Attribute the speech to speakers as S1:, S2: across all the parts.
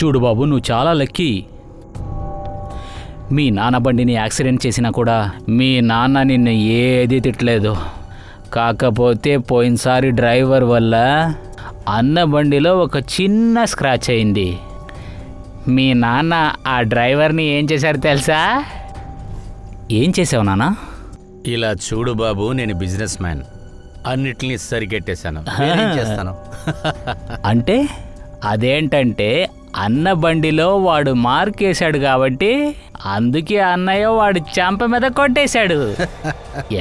S1: చూడు బాబు, నువ్వు చాలా లక్కీ. మీ నాన్న బండిని యాక్సిడెంట్ చేసినా కూడా మీ నాన్న నిన్ను ఏది తిట్టలేదు. కాకపోతే పోయినసారి డ్రైవర్ వల్ల అన్న బండిలో ఒక చిన్న స్క్రాచ్ అయింది. మీ నాన్న ఆ డ్రైవర్ని ఏం చేశారు తెలుసా? ఏం చేసావు నాన్న?
S2: ఇలా చూడు బాబు, నేను బిజినెస్ మ్యాన్, అన్నిటినీ సరికెట్టేశాను. చేస్తాను
S1: అంటే అదేంటంటే అన్న బండిలో వాడు మార్కేశాడు కాబట్టి అందుకే అన్నయ్య వాడు చెంప మీద కొట్టేశాడు.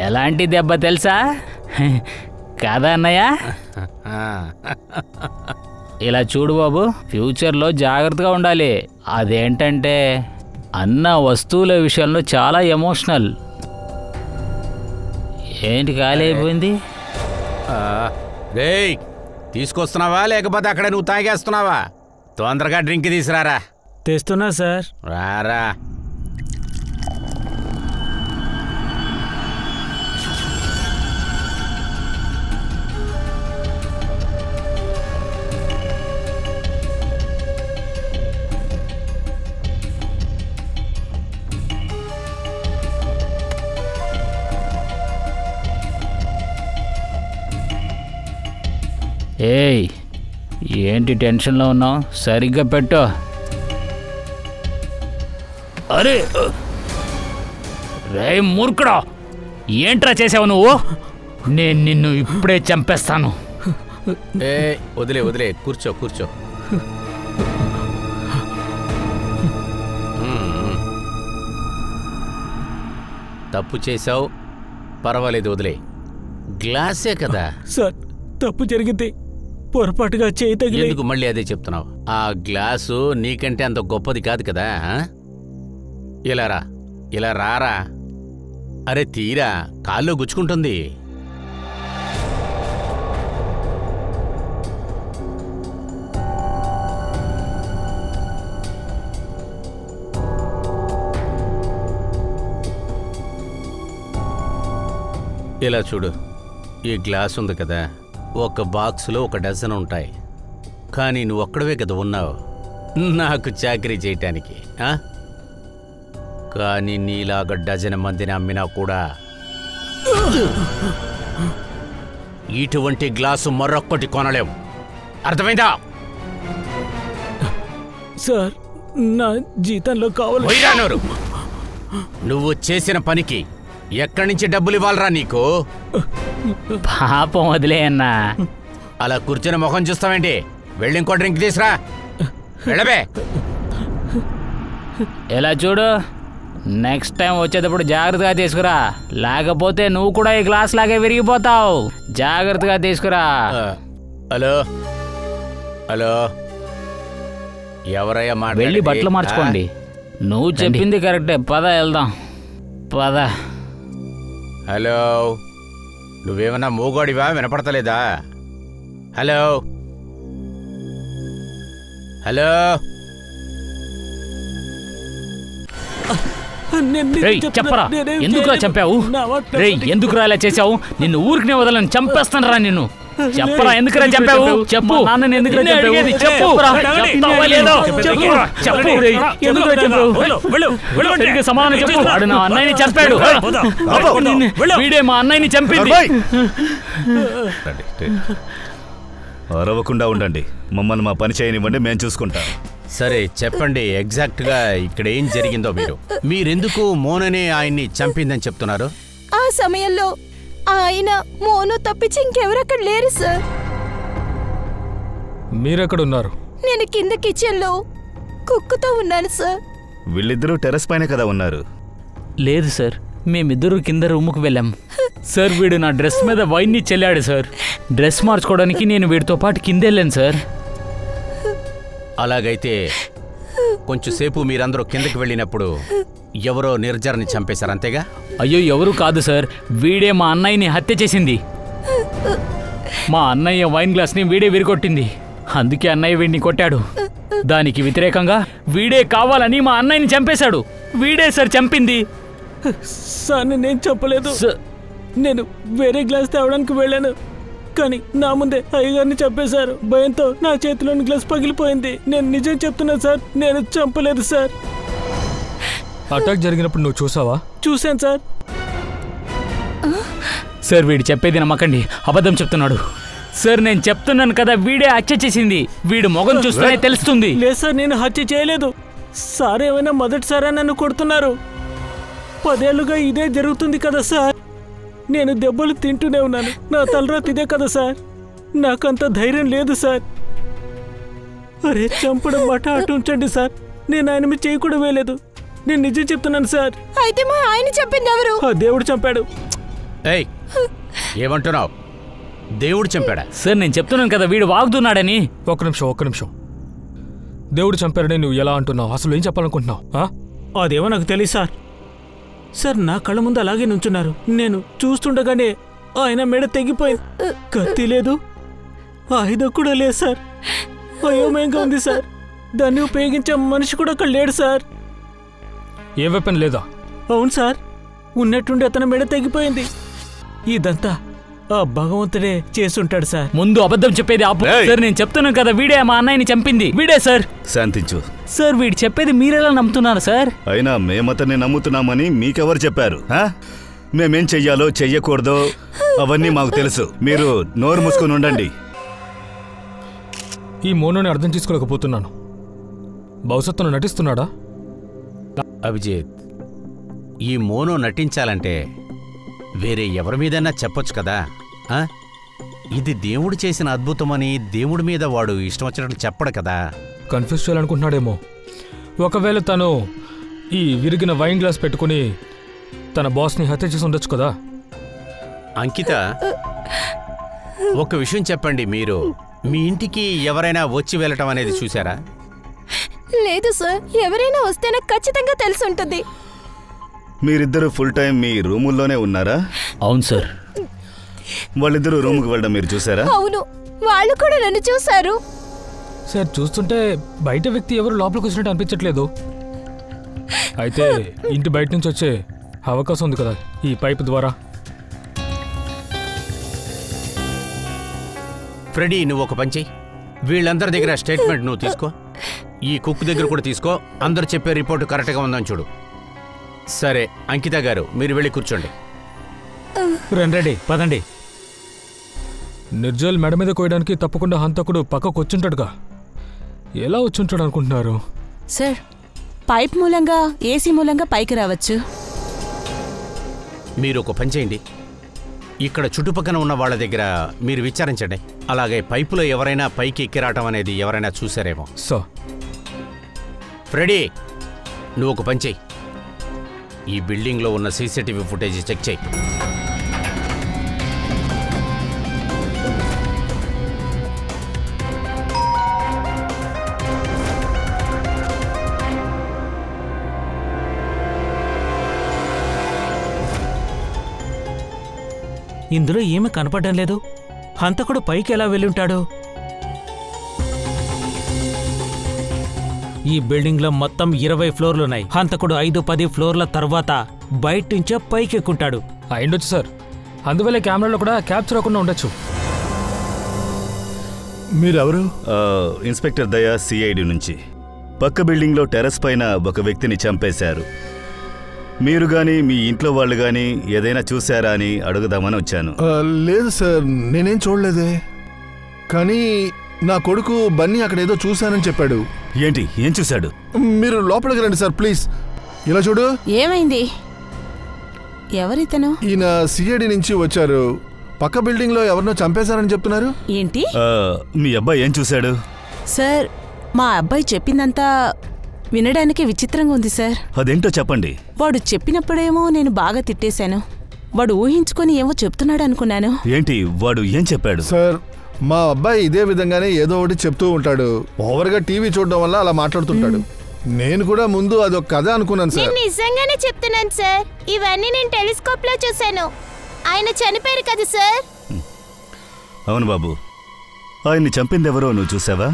S1: ఎలాంటి దెబ్బ తెలుసా? కాదా అన్నయ్య? ఇలా చూడు బాబు, ఫ్యూచర్లో జాగ్రత్తగా ఉండాలి. అదేంటంటే అన్న వస్తువుల విషయంలో చాలా ఎమోషనల్. ఏంటి ఖాళీ అయిపోయింది?
S2: రేయ్, తీసుకొస్తున్నావా లేకపోతే అక్కడ నువ్వు తాగేస్తున్నావా? తొందరగా డ్రింక్ తీసుకురారా.
S3: తెస్తున్నా సార్.
S2: రారా.
S1: ఏయ్, ఏంటి టెన్షన్లో ఉన్నావు? సరిగ్గా పెట్టు. అరే రే మూర్ఖుడా, ఏంట్రా చేసావు నువ్వు? నేను నిన్ను ఇప్పుడే చంపేస్తాను.
S2: ఏ వదిలే వదిలే, కూర్చో కూర్చో. తప్పు చేసావు, పర్వాలేదు వదిలే. గ్లాసే కదా
S3: సార్. తప్పు జరిగింది, పొరపాటుగా చేయి తగిలి.
S2: ఎందుకు మళ్ళీ అదే చెప్తున్నావు? ఆ గ్లాసు నీకంటే అంత గొప్పది కాదు కదా. ఇలా రా, ఇలా రారా. అరే తీరా, కాల్లో గుచ్చుకుంటుంది. ఇలా చూడు, ఈ గ్లాస్ ఉంది కదా, ఒక బాక్సులో ఒక డజన్ ఉంటాయి. కానీ నువ్వు ఒక్కడవే కదా ఉన్నావు నాకు చాకరీ చేయటానికి. కానీ నీలాగా డజన్ మందిని అమ్మినా కూడా ఇటువంటి గ్లాసు మరొక్కటి కొనలేవు. అర్థమైందా?
S3: సార్, నా జీతంలో కావాలి.
S2: నువ్వు చేసిన పనికి ఎక్కడి నుంచి డబ్బులు ఇవ్వాలరా నీకు?
S1: పాపం వదిలే అన్నా.
S2: అలా కూర్చొని ముఖం చూస్తావేంటి? వెళ్ళి ఇంకో డ్రింక్ తీసురా. వెళ్ళబే.
S1: ఎలా చూడు, నెక్స్ట్ టైం వచ్చేటప్పుడు జాగ్రత్తగా తీసుకురా, లేకపోతే నువ్వు కూడా ఈ గ్లాస్ లాగే విరిగిపోతావు. జాగ్రత్తగా తీసుకురా.
S2: హలో హలో, ఎవరయ్యా మాట?
S1: వెళ్ళి బట్టలు మార్చుకోండి. నువ్వు చెప్పింది కరెక్టే, పద వెళ్దాం, పద.
S2: హలో, నువ్వేమన్నా మూగోడివా? వినపడతలేదా? Hello hello.
S1: చెప్పరా, ఎందుకురా చంపావు? రేయ్, ఎందుకురా ఇలా చేసావు? నిన్ను ఊరికినే వదలని చంపేస్తానరా నిన్ను. చెప్పరా, ఎందుకురా చంపావు? చెప్పు. నాన్నని ఎందుకురా చంపావు? చెప్పు. సమాధానం చెప్పు. వాడు నా అన్నయ్యని చంపాడు. వీడే మా అన్నయ్యని చంపింది.
S4: అరవకుండా ఉండండి, మమ్మల్ని మా పని చేయనివ్వండి, మేము చూసుకుంటాం.
S2: సరే చెప్పండి, ఎగ్జాక్ట్గా ఇక్కడ ఏం జరిగిందో. మీరెందుకు మోననే ఆయన్ని చంపిందని చెప్తున్నారు?
S5: ఆ సమయంలో ఆయన మోను తప్పించి ఇంకెవరక్కడ లేరు సార్.
S3: మీరెక్కడున్నారు?
S5: నేను కింద కిచెన్లో కుక్కుతో ఉన్నాను సార్.
S4: వీళ్ళిద్దరూ టెర్రస్ పైన కదా ఉన్నారు.
S1: లేదు సార్, మేమిద్దరూ కింద రూముకు వెళ్ళాం సార్. వీడు నా డ్రెస్ మీద వైన్ని చెల్లాడు సార్. డ్రెస్ మార్చుకోవడానికి నేను వీడితో పాటు కింద వెళ్ళాను సార్.
S2: అలాగైతే కొంచెంసేపు మీరందరూ కిందకి వెళ్ళినప్పుడు ఎవరో నిర్జర్ని చంపేశారు, అంతేగా?
S1: అయ్యో, ఎవరు కాదు సార్, వీడే మా అన్నయ్యని హత్య చేసింది. మా అన్నయ్య వైన్ గ్లాస్ని వీడే విరిగొట్టింది, అందుకే అన్నయ్య వీడిని కొట్టాడు. దానికి వ్యతిరేకంగా వీడే కావాలని మా అన్నయ్యని చంపేశాడు. వీడే సార్ చంపింది.
S3: సార్, నేను చెప్పలేదు. నేను వేరే గ్లాస్ తేవడానికి వెళ్ళాను. కానీ నా ముందే అయ్యగారిని చంపేశారు. భయంతో నా చేతిలోని గ్లాస్ పగిలిపోయింది. నేను నిజం చెప్తున్నాను సార్, నేను చంపలేదు సార్.
S6: అటాక్ జరిగినప్పుడు నువ్వు చూసావా?
S3: చూశాను సార్.
S1: సార్ వీడు చెప్పేది నమ్మకండి, అబద్ధం చెప్తున్నాడు. సార్ నేను చెప్తున్నాను కదా, వీడే హత్య చేసింది. వీడు మొగం చూస్తేనే తెలుస్తుంది.
S3: లేదు సార్, నేను హత్య చేయలేదు సార్. ఏమైనా మొదటిసారా నన్ను కొడుతున్నారు? 10 ఏళ్లుగా ఇదే జరుగుతుంది కదా సార్. నేను దెబ్బలు తింటూనే ఉన్నాను. నా తలరాత ఇదే కదా సార్. నాకంత ధైర్యం లేదు సార్. అరే చంపడం మాట అటు ఉంచండి సార్. నేను ఆయన మీద చేయి కూడా వేయలేదు. నేను నిజం చెప్తున్నాను సార్.
S5: అయితే మా ఆయన చెప్పింది ఎవరు?
S3: ఆ దేవుడు చంపాడు.
S2: ఏయ్ ఏమంటున్నావు? దేవుడు చంపాడా?
S1: సార్ నేను చెప్తున్నాను కదా, వీడు వాగుతున్నాడని.
S6: ఒక్క నిమిషం. దేవుడు చంపారని నువ్వు ఎలా అంటున్నావు? అసలు ఏం చెప్పాలనుకుంటున్నావు?
S3: అదేమో నాకు తెలియదు సార్. సార్ నా కళ్ళ ముందు అలాగే నుంచున్నారు. నేను చూస్తుండగానే ఆయన మెడ తెగిపోయింది. కత్తి లేదు, ఆయుధం కూడా లేదు సార్. అయోమయంగా ఉంది సార్. దాన్ని ఉపయోగించే మనిషి కూడా అక్కడ లేడు సార్.
S6: ఏ వెపన్ లేదా?
S3: అవును సార్, ఉన్నట్టుండి అతని మెడ తెగిపోయింది. ఇదంతా ఆ భగవంతుడే చేసుంటాడు సార్.
S1: ముందు అబద్ధం చెప్పేది ఆపు. సార్ నేను చెప్తున్నాను కదా, వీడే మా అన్నయ్యని చంపింది. వీడే సార్.
S4: శాంతించు.
S1: సార్ వీడు చెప్పేది మీరెలా నమ్ముతున్నారు సార్?
S4: అయినా మేమతన్ని నమ్ముతున్నామని మీకెవరు చెప్పారు? మేమేం చెయ్యాలో చెయ్యకూడదో అవన్నీ మాకు తెలుసు. మీరు నోరు మూసుకొని ఉండండి.
S6: ఈ మోనోని అర్థం చేసుకోలేకపోతున్నాను. భవిష్యత్తును నటిస్తున్నాడా?
S2: అభిజిత్, ఈ మోనో నటించాలంటే వేరే ఎవరి మీదైనా చెప్పొచ్చు కదా. ఇది దేవుడు చేసిన అద్భుతమని దేవుడి మీద వాడు ఇష్టం వచ్చినట్టు చెప్పడు కదా.
S6: కన్ఫ్యూజ్ చేయాలనుకుంటున్నాడేమో. ఒకవేళ తను ఈ విరిగిన వైన్ గ్లాస్ పెట్టుకుని తన బాస్ని హత్య చేసి ఉండొచ్చు కదా.
S2: అంకిత, ఒక విషయం చెప్పండి, మీరు మీ ఇంటికి ఎవరైనా వచ్చి వెళ్ళటం అనేది చూసారా?
S5: లేదు సార్, ఎవరైనా వస్తే నాకు ఖచ్చితంగా తెలిసి ఉంటుంది.
S4: మీరిద్దరు ఫుల్ టైం మీ రూముల్లోనే ఉన్నారా?
S1: అవును సార్.
S4: వాళ్ళిద్దరూ రూముకి వెళ్ళడం మీరు చూసారా?
S5: అవును, వాళ్ళు కూడా నన్ను చూశారు.
S6: సార్ చూస్తుంటే బయట వ్యక్తి ఎవరు లోపలికి వచ్చినట్టు అనిపించట్లేదు. అయితే ఇంటి బయట నుంచి వచ్చే అవకాశం ఉంది కదా ఈ పైప్ ద్వారా.
S2: ఫ్రెడీ, నువ్వు ఒక పని చెయ్యి. వీళ్ళందరి దగ్గర స్టేట్మెంట్ నువ్వు తీసుకో. ఈ కుక్ దగ్గర కూడా తీసుకో. అందరు చెప్పే రిపోర్టు కరెక్ట్గా ఉందని చూడు. సరే అంకిత గారు, మీరు వెళ్ళి కూర్చోండి.
S3: రండి, పదండి.
S6: నిర్జల్ మెడ మీద కోయడానికి తప్పకుండా హంతకుడు పక్కకు వచ్చుంటాడుగా. ఎలా వచ్చుంటాడు అనుకుంటున్నారు?
S7: సార్, పైప్ మూలంగా ఏసీ మూలంగా పైకి రావచ్చు.
S2: మీరు ఒక పని చేయండి, ఇక్కడ చుట్టుపక్కల ఉన్న వాళ్ళ దగ్గర మీరు విచారించండి. అలాగే పైపులో ఎవరైనా పైకి ఎక్కి రావటం అనేది ఎవరైనా చూసారేమో.
S6: సో
S2: ఫ్రెడీ, నువ్వు ఒక పని చెయ్యి. ఈ బిల్డింగ్లో ఉన్న సీసీటీవీ ఫుటేజ్ చెక్ చేయి.
S3: ఇందులో ఏమీ కనపడడం లేదు. హంతకుడు పైకి ఎలా వెళ్ళుంటాడు? ఈ బిల్డింగ్లో మొత్తం 20 ఫ్లోర్లున్నాయి. హంతకుడు 5-10 ఫ్లోర్ల తర్వాత బయట నుంచే పైకి ఎక్కుంటాడు.
S6: అయిండొచ్చు సార్. అందువల్ల కెమెరాలో కూడా క్యాప్చర్ అవ్వకుండా ఉండొచ్చు.
S4: మీరెవరు? ఇన్స్పెక్టర్ దయా, సిఐడి నుంచి. పక్క బిల్డింగ్లో టెర్రస్ పైన ఒక వ్యక్తిని చంపేశారు. మీరు గాని మీ ఇంట్లో వాళ్ళు గాని ఏదైనా చూశారా అని అడుగుదామని వచ్చాను.
S8: లేదు సార్, నేనేం చూడలేదే. కానీ నా కొడుకు బన్నీ అక్కడ ఏదో చూశానని చెప్పాడు.
S4: ఏంటి? ఏం చూశాడు?
S8: మీరు లోపలికి రండి సార్ ప్లీజ్. ఇలా చూడు.
S7: ఏమైంది? ఎవరితను?
S8: ఈయన సిఐడి నుంచి వచ్చారు. పక్క బిల్డింగ్ లో ఎవరినో చంపేశారని చెప్తున్నారు.
S7: ఏంటి?
S4: మీ అబ్బాయి ఏం చూశాడు?
S7: సార్, మా అబ్బాయి చెప్పిందంతా వినడానికి విచిత్రంగా ఉంది సార్.
S4: అదేంటో చెప్పండి.
S7: వాడు చెప్పినప్పుడేమో నేను బాగా తిట్టేశాను. వాడు ఊహించుకొని ఏమో చెప్తున్నాడు అనుకున్నాను.
S4: ఏంటి? వాడు ఏం చెప్పాడు?
S8: సార్, మా అబ్బాయి ఇదే విధంగానే ఏదో ఒకటి చెప్తూ ఉంటాడు. ఓవర్గా టీవీ చూడడం వల్ల అలా మాట్లాడుతుంటాడు. నేను కూడా ముందు అదొక కథ అనుకున్నాను సార్.
S5: నిజంగానే చెప్తున్నాను సార్, ఇవన్నీ నేను టెలిస్కోప్ లో చూశాను. ఆయన చనిపోయారు కదా సార్.
S4: అవును బాబు. ఆయన్ని చంపిందెవరో నువ్వు చూసావా?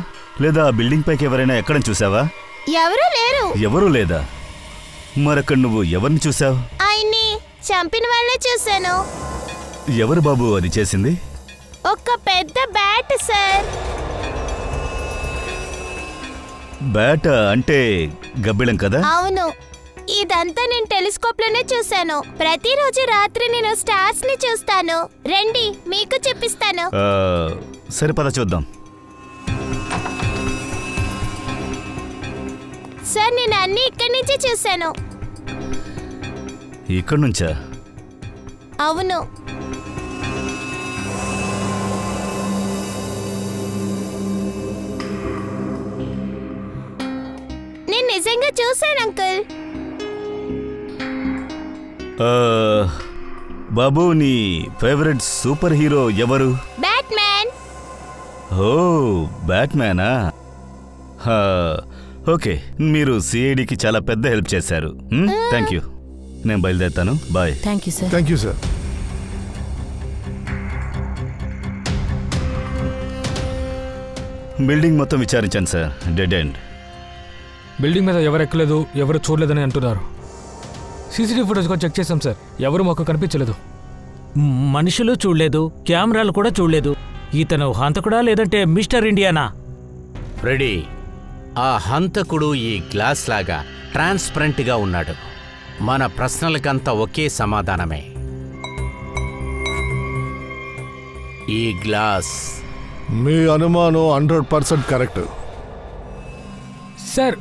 S4: లేదా ఆ బిల్డింగ్ పైకి ఎవరైనా ఎక్కడ చూసావా?
S5: ఎవరూ లేరు.
S4: ఎవరూ లేదా? మరక్కడ నువ్వు ఎవరిని చూసావు?
S5: ఆయన్ని చంపిన వాళ్ళే చూశాను.
S4: ఎవరు బాబు అది చేసింది?
S5: ఒక పెద్ద బ్యాట్ సార్.
S4: బ్యాట అంటే గబ్బిళం కదా?
S5: అవును, ఇదంతా నేను టెలిస్కోప్ లోనే చూశాను. ప్రతిరోజు రాత్రి నేను స్టార్స్ ని చూస్తాను. రండి, మీకు చూపిస్తాను.
S4: సరే పద చూద్దాం.
S5: సార్, నేను అన్ని ఇక్కడి నుంచి చూశాను.
S4: ఇక్కడి నుంచా?
S5: అవును. నేను నిజంగా చూశాను అంకుల్.
S4: బాబు, నీ ఫేవరెట్ సూపర్ హీరో ఎవరు?
S5: బ్యాట్మ్యాన్.
S4: ఓ, బ్యాట్మ్యానా? ఓకే, మీరు సిఐడికి చాలా పెద్ద హెల్ప్ చేశారు. Thank you. నేను బయలుదేరుతాను. Bye.
S7: Thank you sir.
S8: Thank you sir.
S4: Building మొత్తం విచారించాను సార్, డెడ్ ఎండ్.
S6: బిల్డింగ్ మీద ఎవరు ఎక్కలేదు, ఎవరు చూడలేదని అంటున్నారు. సీసీటీవీ ఫుటేజ్ కూడా చెక్ చేశాం సార్, ఎవరు మాకు కనిపించలేదు.
S3: మనుషులు చూడలేదు, కెమెరాలు కూడా చూడలేదు. ఇతను హంతకుడా లేదంటే మిస్టర్ ఇండియానా?
S2: ఫ్రెడీ, ఆ హంతకుడు ఈ గ్లాస్ లాగా ట్రాన్స్పరెంట్గా ఉన్నాడు. మన ప్రశ్నలకంతా ఒకే సమాధానమే. ఈ గ్లాస్.
S8: మీ అనుమానం 100% కరెక్ట్
S6: సార్.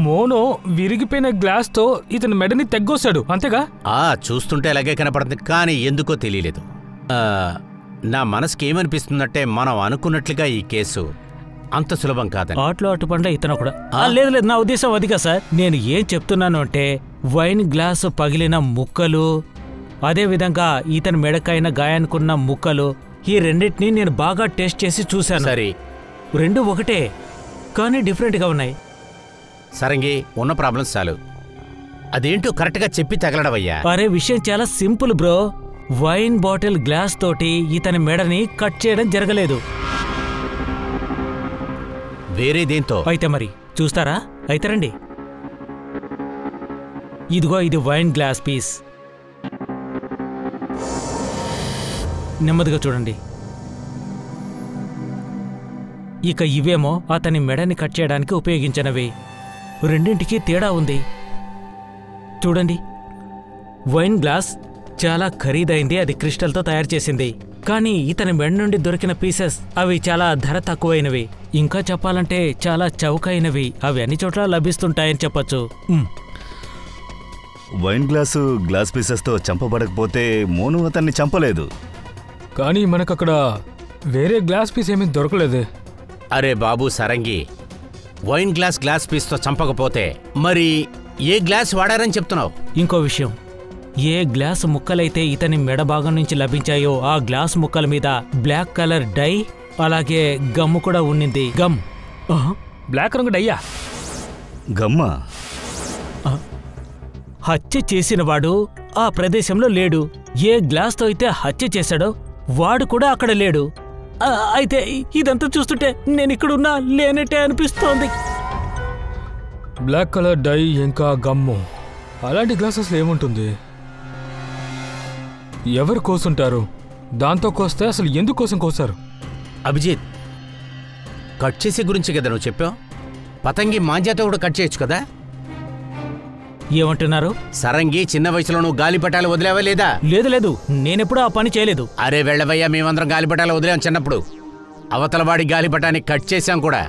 S6: మోనో విరిగిపోయిన గ్లాస్తో ఇతని మెడని తెగ్గొస్తాడు, అంతేగా?
S2: చూస్తుంటే అలాగే కనపడుతుంది, కానీ ఎందుకో తెలియలేదు. నా మనసుకి ఏమనిపిస్తుందంటే మనం అనుకున్నట్లుగా ఈ కేసు అంత సులభం కాదని.
S3: ఆటలో అటు పండ్ల ఇతను కూడా. లేదు లేదు, నా ఉద్దేశం అదిగా సార్. నేను ఏం చెప్తున్నాను అంటే, వైన్ గ్లాసు పగిలిన ముక్కలు, అదేవిధంగా ఇతని మెడకైన గాయానుకున్న ముక్కలు, ఈ రెండింటినీ నేను బాగా టెస్ట్ చేసి చూశాను.
S2: సరే,
S3: రెండు ఒకటే, కానీ డిఫరెంట్గా ఉన్నాయి.
S2: సరంగి, ఉన్న ప్రాబ్లమ్స్ చాలు. అదేంటో కరెక్ట్గా చెప్పి తగలడవయ్యా.
S3: అరే, విషయం చాలా simple bro. Wine bottle glass తోటి ఇతని మెడని కట్ చేయడం జరగలేదు.
S2: వేరే దేంతో?
S3: అయితే మరి చూస్తారా? అయితే రండి. ఇదిగో, ఇది వైన్ గ్లాస్ పీస్. నెమ్మదిగా చూడండి. ఇక ఇవేమో అతని మెడని కట్ చేయడానికి ఉపయోగించినవి. రెండింటికి తేడా ఉంది. చూడండి, వైన్ గ్లాస్ చాలా ఖరీదైంది, అది క్రిస్టల్తో తయారు చేసింది. కానీ ఇతని మెడ నుండి దొరికిన పీసెస్ అవి చాలా ధర తక్కువైనవి. ఇంకా చెప్పాలంటే చాలా చౌకైనవి. అవి అన్ని చోట్ల లభిస్తుంటాయని చెప్పొచ్చు.
S4: వైన్ గ్లాస్ పీసెస్తో చంపబడకపోతే మోను అతన్ని చంపలేదు.
S6: కానీ మనకక్కడ వేరే గ్లాస్ పీస్ ఏమీ దొరకలేదే.
S2: అరే బాబు సరంగి, వైన్ గ్లాస్ పీస్తో చంపకపోతే మరి ఏ గ్లాస్ వాడారని చెప్తున్నావు?
S3: ఇంకో విషయం, ఏ గ్లాస్ ముక్కలైతే ఇతని మెడ భాగం నుంచి లభించాయో ఆ గ్లాస్ ముక్కల మీద బ్లాక్ కలర్ డై, అలాగే గమ్ము కూడా ఉన్నింది. గమ్.
S6: బ్లాక్ రంగు డయ్యా?
S4: గమ్మా?
S3: హత్య చేసినవాడు ఆ ప్రదేశంలో లేడు. ఏ గ్లాస్తో అయితే హత్య చేశాడో వాడు కూడా అక్కడ లేడు. అయితే ఇదంతా చూస్తుంటే నేను ఇక్కడున్నా లేనట్టే అనిపిస్తోంది.
S6: బ్లాక్ కలర్ డై ఇంకా గమ్ము, అలాంటి గ్లాసెస్లో ఏముంటుంది? ఎవరు కోసుంటారు? దాంతో కోస్తే అసలు ఎందుకోసం కోసారు?
S2: అభిజిత్, కట్ చేసే గురించి కదా నువ్వు చెప్పావు. పతంగి మాంజాతో కూడా కట్ చేయొచ్చు కదా.
S3: ఏమంటున్నారు?
S2: సరంగి, చిన్న వయసులో నువ్వు గాలిపటాలు వదిలేవా లేదా?
S3: లేదు లేదు, నేనెప్పుడూ ఆ పని చేయలేదు.
S2: అరే వెళ్ళవయ్యా, మేమందరం గాలిపటాలు వదిలేం చిన్నప్పుడు. అవతలవాడి గాలిపటాన్ని కట్ చేశాం కూడా.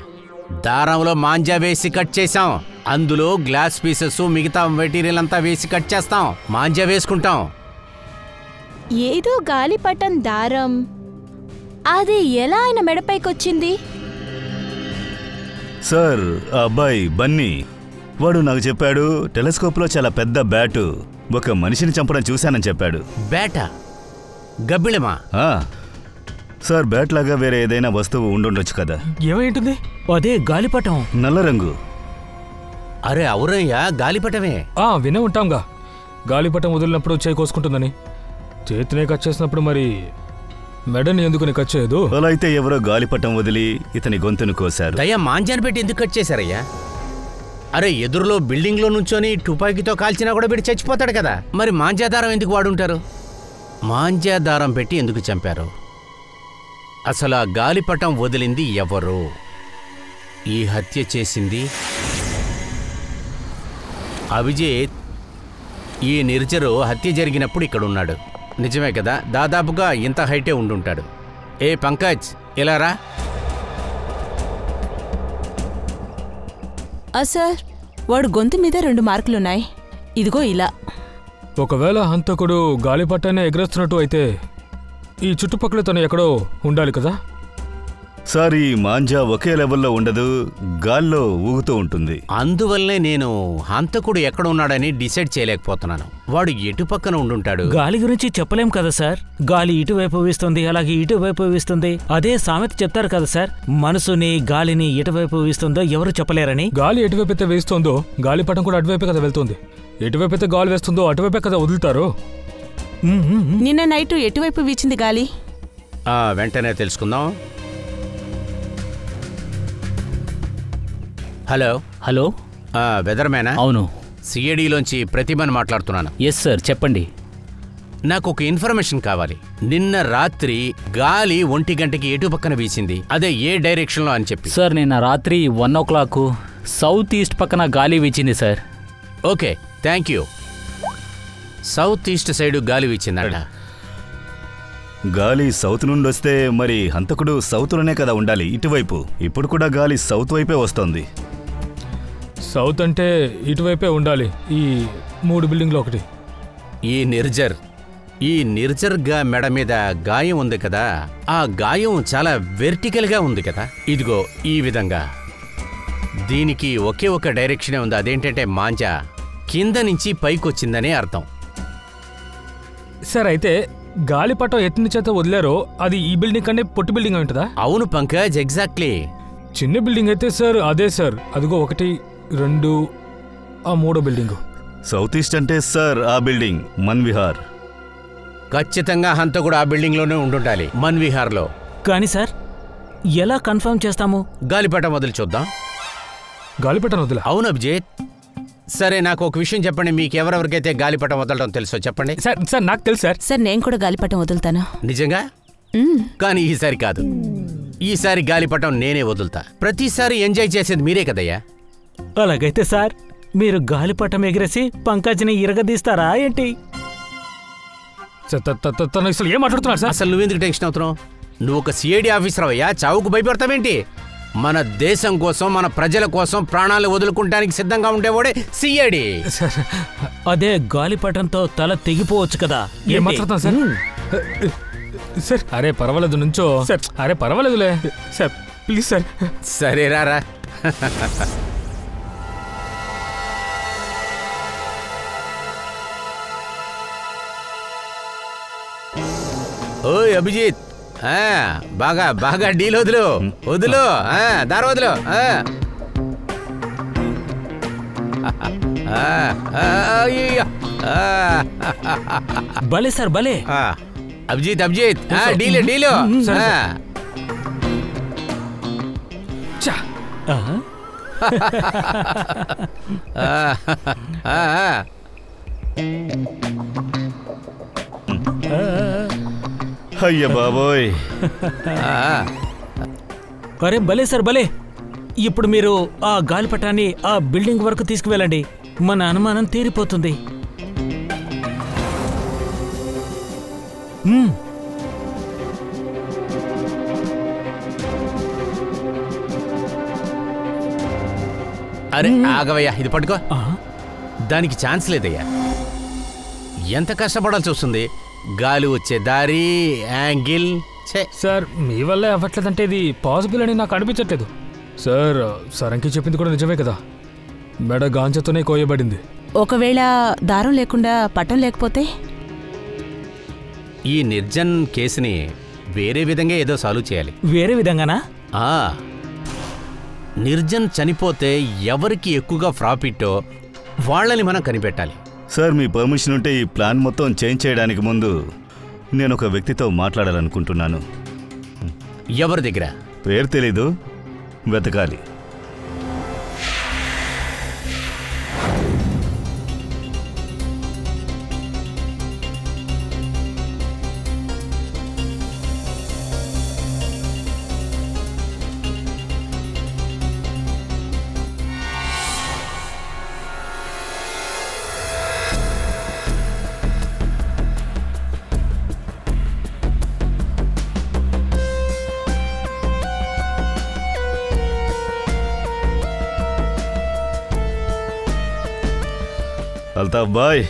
S2: దారంలో మాంజా వేసి కట్ చేశాం. అందులో గ్లాస్ పీసెస్, మిగతా మెటీరియల్ అంతా వేసి కట్ చేస్తాం. మాంజా వేసుకుంటాం.
S5: ఏదో గాలిపటం దారం, అది ఎలా ఆయన మెడపైకొచ్చింది?
S4: సార్, ఆ అబ్బాయి బన్నీ, వాడు నాకు చెప్పాడు టెలిస్కోప్లో చాలా పెద్ద బ్యాటు ఒక మనిషిని చంపడం చూశానని చెప్పాడు.
S2: బ్యాటా? గబ్బిళమా?
S4: సార్, బ్యాట్ లాగా వేరే ఏదైనా వస్తువు ఉండుండొచ్చు కదా.
S3: ఏమైంటుంది? అదే గాలిపటం.
S4: నల్ల రంగు.
S2: అరే అవురయ్యా, గాలిపటమే.
S6: వినే ఉంటాంగా, గాలిపటం వదిలినప్పుడు చేయి కోసుకుంటుందని. చేతినే కట్ చేసినప్పుడు మరి మెడని ఎందుకని కట్ చేయదు?
S4: అలా అయితే ఎవరో గాలిపటం వదిలి ఇతని గొంతును కోశారు.
S2: దయ్యా, మాంజాన్ని పెట్టి ఎందుకు కట్ చేశారయ్యా? అరే, ఎదురులో బిల్డింగ్లో నుంచొని తుపాకీతో కాల్చినా కూడా పెట్టి చచ్చిపోతాడు కదా. మరి మాంజాదారం ఎందుకు వాడుంటారు? మాంజాదారం పెట్టి ఎందుకు చంపారు? అసలు ఆ గాలిపటం వదిలింది ఎవరు? ఈ హత్య చేసింది అభిజిత్. ఈ నిర్జరు హత్య జరిగినప్పుడు ఇక్కడున్నాడు, నిజమే కదా? దాదాపుగా ఇంత హైటే ఉండుంటాడు. ఏ పంకజ్, ఇలా రా.
S7: సార్, వాడు గొంతు మీద 2 మార్కులున్నాయి. ఇదిగో ఇలా.
S6: ఒకవేళ హంతకుడు గాలిపటాన్ని ఎగరేస్తున్నట్టు అయితే ఈ చుట్టుపక్కల తను ఎక్కడో ఉండాలి కదా?
S4: సార్, ఈ మాంజా ఒకే లెవెల్లో ఉండదు, గాల్లో ఊగుతూ ఉంటుంది.
S2: అందువల్లే నేను హంతకుడు ఎక్కడ ఉన్నాడని డిసైడ్ చేయలేకపోతున్నాను. వాడు ఎటు పక్కన ఉండుంటాడు?
S3: గాలి గురించి చెప్పలేం కదా సార్. గాలి ఇటువైపు వీస్తుంది, అలాగే ఇటువైపు వీస్తుంది. అదే సామెత చెప్తారు కదా సార్, మనసుని గాలిని ఎటువైపు వీస్తుందో ఎవరు చెప్పలేరని.
S6: గాలి ఎటువైపు అయితే వేస్తుందో గాలిపటం కూడా అటువైపే కదా వెళ్తుంది. ఎటువైపు అయితే గాలి వేస్తుందో అటువైపే కదా వదులుతారు.
S7: నిన్న నైట్ ఎటువైపు వీచింది గాలి?
S2: వెంటనే తెలుసుకుందాం. హలో
S1: హలో,
S2: వెదర్మేనా?
S1: అవును.
S2: సిఐడిలోంచి ప్రతిభని మాట్లాడుతున్నాను.
S1: ఎస్ సార్, చెప్పండి.
S2: నాకు ఒక ఇన్ఫర్మేషన్ కావాలి. నిన్న రాత్రి గాలి 1 గంటకి ఎటు పక్కన వీసింది, అదే ఏ డైరెక్షన్లో అని చెప్పి.
S1: సార్, నిన్న రాత్రి 1 o'clock సౌత్ ఈస్ట్ పక్కన గాలి వీచింది sir.
S2: Okay, thank you. South east side గాలి వీచిందంట.
S4: గాలి సౌత్ నుండి వస్తే మరి హంతకుడు సౌత్లోనే కదా ఉండాలి, ఇటువైపు. ఇప్పుడు కూడా గాలి సౌత్ వైపే వస్తోంది.
S6: సౌత్ అంటే ఇటువైపే ఉండాలి, ఈ 3 బిల్డింగ్లో ఒకటి.
S2: ఈ నిర్జర్గా మెడ మీద గాయం ఉంది కదా, ఆ గాయం చాలా వెర్టికల్గా ఉంది కదా. ఇదిగో ఈ విధంగా. దీనికి ఒకే ఒక డైరెక్షనే ఉంది, అదేంటంటే మాంజా కింద నుంచి పైకొచ్చిందనే అర్థం.
S6: సార్, అయితే గాలిపటం ఎత్తిన చేత వదిలేరో అది ఈ బిల్డింగ్ కంటే పొట్టి బిల్డింగ్ ఉంటుందా?
S2: అవును పంకజ్, ఎగ్జాక్ట్లీ.
S6: చిన్న బిల్డింగ్ అయితే సార్ అదే సార్, అదిగో 1, 2, ఆ 3వ బిల్డింగ్.
S4: సౌత్ ఈస్ట్ అంటే సార్ ఆ బిల్డింగ్ మన్విహార్.
S2: ఖచ్చితంగా హంతకుడు ఆ బిల్డింగ్లోనే ఉండుండాలి, మన్విహార్లో.
S3: కానీ సార్, ఎలా కన్ఫర్మ్ చేస్తాము?
S2: గాలిపటం వదిలి చూద్దాం.
S6: గాలిపటం వదిలే?
S2: అవును అభిజిత్. సరే, నాకు ఒక విషయం చెప్పండి, మీకెవరెవరికైతే గాలిపటం వదలడం తెలుసో చెప్పండి.
S6: సార్ నాకు తెలుసు సార్.
S7: సార్, నేను కూడా గాలిపటం వదులుతాను.
S2: నిజంగా? కానీ ఈసారి కాదు. ఈసారి గాలిపటం నేనే వదులుతా. ప్రతిసారి ఎంజాయ్ చేసేది మీరే కదయ్యా.
S3: అలాగైతే సార్, మీరు గాలిపటం ఎగిరేసి పంకజ్ని ఇరగదీస్తారా ఏంటి?
S6: తను అసలు ఏం మాట్లాడుతున్నారు సార్?
S2: అసలు నువ్వెందుకు టెన్షన్ అవుతున్నావు? నువ్వు ఒక సిఐడి ఆఫీసర్ అయ్యా, చావుకు భయపడతావేంటి? మన దేశం కోసం, మన ప్రజల కోసం ప్రాణాలు వదులుకుంటానికి సిద్ధంగా ఉండేవాడే సిఐడి.
S3: అదే గాలిపటంతో తల తెగిపోవచ్చు కదా.
S6: ఏం మాట్లాడుతున్నా సార్? సార్, అరే పర్వాలేదు నుంచో సార్. అరే పర్వాలేదులే సార్, ప్లీజ్ సార్.
S2: సరే రారా. ఓయ్ అభిజిత్, బాగా బాగా డీల్ వదులు వదులు, దారి వదులు.
S3: భలే సార్, భలే.
S2: అభిజిత్ అభిజిత్, డీలు డీలు.
S4: అయ్య బాబోయ్.
S3: అరే భలే సార్, భలే. ఇప్పుడు మీరు ఆ గాలిపటాన్ని ఆ బిల్డింగ్ వరకు తీసుకువెళ్ళండి, మన అనుమానం తీరిపోతుంది.
S2: అరే ఆగవయ్యా, ఇది పట్టుకో. దానికి ఛాన్స్ లేదయ్యా, ఎంత కష్టపడాల్సి వస్తుంది. గాలి వచ్చే దారి, యాంగిల్.
S6: సార్, మీ వల్లే అవ్వట్లేదంటే ఇది పాసిబుల్ అని నాకు అనిపించట్లేదు సార్. సరంకి చెప్పింది కూడా నిజమే కదా, మెడ గాంజతోనే కోయబడింది.
S7: ఒకవేళ దారం లేకుండా పట్టం లేకపోతే?
S2: ఈ నిర్జన్ కేసుని వేరే విధంగా ఏదో సాల్వ్ చేయాలి.
S3: వేరే విధంగానా?
S2: నిర్జన్ చనిపోతే ఎవరికి ఎక్కువగా ప్రాఫిట్టో వాళ్ళని మనం కనిపెట్టాలి.
S4: సార్, మీ పర్మిషన్ ఉంటే ఈ ప్లాన్ మొత్తం చేంజ్ చేయడానికి ముందు నేను ఒక వ్యక్తితో మాట్లాడాలనుకుంటున్నాను.
S2: ఎవరి దగ్గర?
S4: పేరు తెలీదు, వెతకాలి. అల్తాఫ్ బాయ్,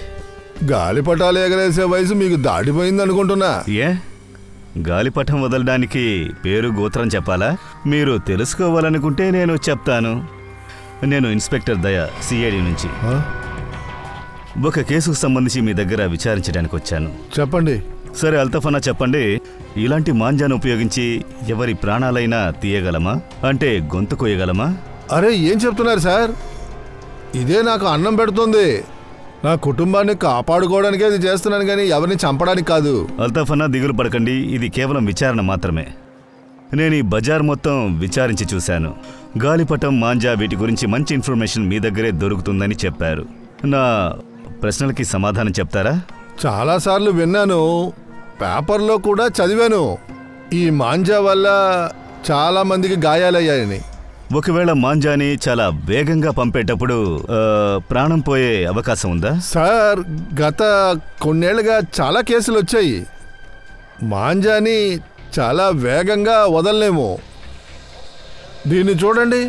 S8: గాలిపటాలు ఎగరేసే వయసు మీకు దాటిపోయింది అనుకుంటున్నా.
S4: ఏ గాలిపటం వదలడానికి పేరు గోత్రం చెప్పాలా? మీరు తెలుసుకోవాలనుకుంటే నేను చెప్తాను. నేను ఇన్స్పెక్టర్ దయా, సిఐడి నుంచి. ఒక కేసుకు సంబంధించి మీ దగ్గర విచారించడానికి వచ్చాను.
S8: చెప్పండి.
S4: సరే అల్తాఫ్ అన్న, చెప్పండి, ఇలాంటి మాంజాను ఉపయోగించి ఎవరి ప్రాణాలైనా తీయగలమా? అంటే గొంతు కోయగలమా?
S8: అరే ఏం చెప్తున్నారు సార్? ఇదే నాకు అన్నం పెడుతుంది. నా కుటుంబాన్ని కాపాడుకోవడానికే ఇది చేస్తున్నాను కానీ ఎవరిని చంపడానికి కాదు.
S4: అల్తాఫ్ అన్న, దిగులు పడకండి, ఇది కేవలం విచారణ మాత్రమే. నేను ఈ బజార్ మొత్తం విచారించి చూశాను. గాలిపటం, మాంజా వీటి గురించి మంచి ఇన్ఫర్మేషన్ మీ దగ్గరే దొరుకుతుందని చెప్పారు. నా ప్రశ్నలకి సమాధానం చెప్తారా?
S8: చాలాసార్లు విన్నాను, పేపర్లో కూడా చదివాను. ఈ మాంజా వల్ల చాలా మందికి గాయాలయ్యాయని.
S4: ఒకవేళ మాంజాని చాలా వేగంగా పంపేటప్పుడు ప్రాణం పోయే అవకాశం ఉందా?
S8: సార్, గత కొన్నేళ్లుగా చాలా కేసులు వచ్చాయి. మాంజాని చాలా వేగంగా వదలలేము. దీన్ని చూడండి,